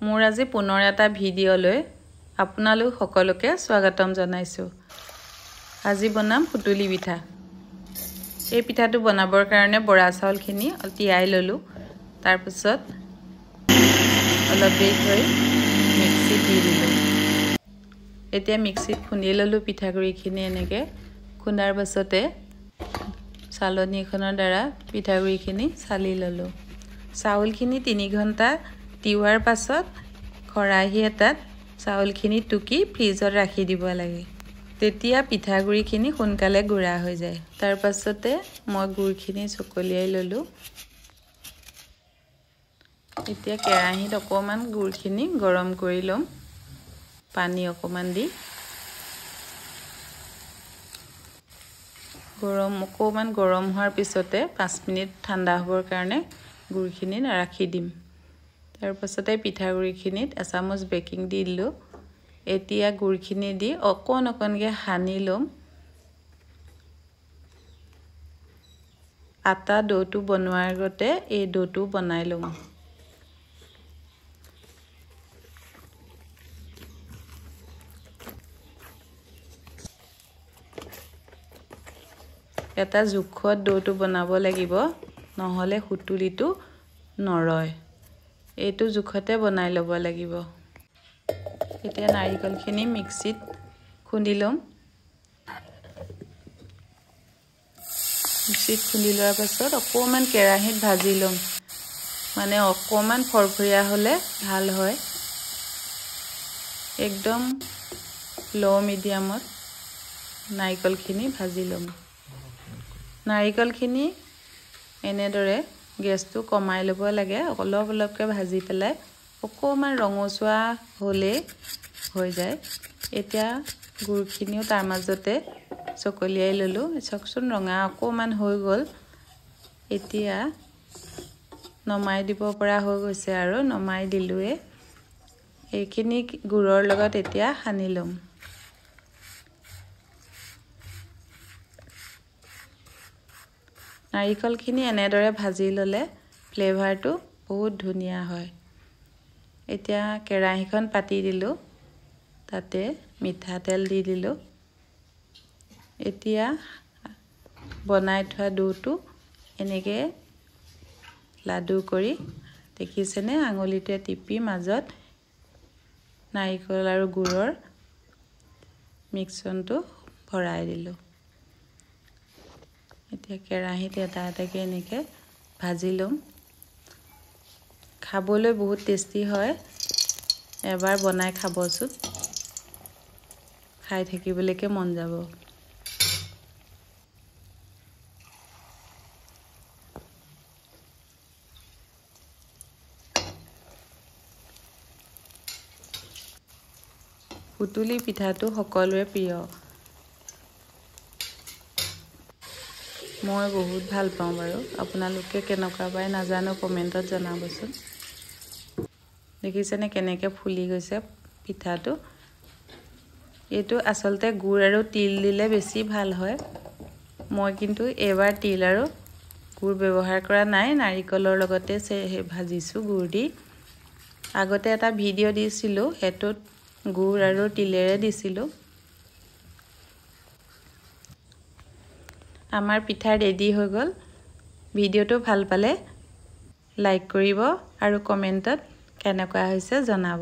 মোৰ আজি পুনৰ এটা ভিডিঅ' লৈ আপোনালোক সকলোকে স্বাগতম জনাইছো। আজি বনাম সুতুলি পিঠা। এই পিঠাটো বনাবৰ কাৰণে বৰা চাউলখিনি তিয়াই ললো। তাৰ পিছত অলপ দেৰি থৈ মিক্সিত দি দিলো। এতিয়া মিক্সিত খুন্দি ললো পিঠাগুৰিখিনি এনেকে। খুন্দাৰ পাছতে চালনীখনৰ দ্বাৰা পিঠাগুৰিখিনি চালি ললো। চাউলখিনি 3 ঘণ্টা তিওৱাৰ পাছত খৰাহি এটাত চাউলখিনি টুকি ফ্ৰিজত ৰাখি দিব লাগে। তেতিয়া পিঠাগুৰিখিনি সোনকালে গুড়া হৈ যায়। তাৰ পাছতে মই গুড়খিনি চকলিয়াই ললো। এতিয়া কেৰাহীত অকমান গুড়খিনি গৰম কৰি লম। পানী অকমান দি অকমান গৰম হোৱাৰ পিছতে 5 মিনিট ঠাণ্ডা হ'বৰ কাৰণে গুড়খিনি ৰাখি দিম। তাৰ পাছতে পিঠাগুৰিখিনিত এচামুচ বেকিং দি দিলো। এতিয়া গুড়খিনি দি অকণকে সানি লম। আটা ডোটো বনোৱাৰ আগতে এই ডোটো বনাই লম। এটা জোখত ডোটো বনাব লাগিব, নহলে সুতুলিটো নৰয়। এইটো জোখতে বনাই ল'ব লাগিব। এতিয়া নাৰিকলখিনি মিক্সিত খুন্দি লম। মিক্সিত খুন্দি লোৱাৰ পাছত অকমান কেৰাহীত ভাজি লম। মানে অকমান ফৰফৰীয়া হলে ভাল হয়। একদম লো মিডিয়ামত নাৰিকলখিনি ভাজি লম। নাৰিকলখিনি এনেদৰে গেছটো কমাই ল'ব লাগে। অলপকৈ ভাজি পেলাই অকমান ৰঙচুৱা হ'লে হৈ যায়। এতিয়া গুড়খিনিও তাৰ মাজতে চকলিয়াই ললো। চকচোন ৰঙা অকমান হৈ গ'ল। এতিয়া নমাই দিব পৰা হৈ গৈছে আৰু নমাই দিলোৱে। এইখিনি গুড়ৰ লগত এতিয়া সানি লম। নাৰিকলখিনি এনেদৰে ভাজি ললে ফ্লেভাৰটো বহুত ধুনীয়া হয়। এতিয়া কেৰাহীখন পাতি দিলো। তাতে মিঠাতেল দি দিলো। এতিয়া বনাই থোৱা ডোটো এনেকে লাডু কৰি দেখিছেনে, আঙুলিতে টিপি মাজত নাৰিকল আৰু গুড়ৰ মিশ্ৰণটো ভৰাই দিলো। এতিয়া কেৰাহীত এটা এটাকে এনেকে ভাজি লম। খাবলৈ বহুত টেষ্টি হয়। এবাৰ বনাই খাবচোন, খাই থাকিবলৈকে মন যাব। সুতুলি পিঠাটো সকলোৰে প্ৰিয়। মই বহুত ভাল পাওঁ বাৰু। আপোনালোকে কেনেকুৱা পায় নাজানো, কমেন্টত জনাবচোন। দেখিছেনে কেনেকে ফুলি গৈছে পিঠাটো। এইটো আচলতে গুড় আৰু তিল দিলে বেছি ভাল হয়। মই কিন্তু এবাৰ তিল আৰু গুড় ব্যৱহাৰ কৰা নাই, নাৰিকলৰ লগতে ভাজিছো গুড় দি। আগতে এটা ভিডিঅ' দিছিলো, হেতুত গুড় আৰু তিলেৰে দিছিলো। আমাৰ পিঠা ৰেডি হৈ গ'ল। ভিডিঅ'টো ভাল পালে লাইক কৰিব আৰু কমেন্টত কেনেকুৱা হৈছে জনাব।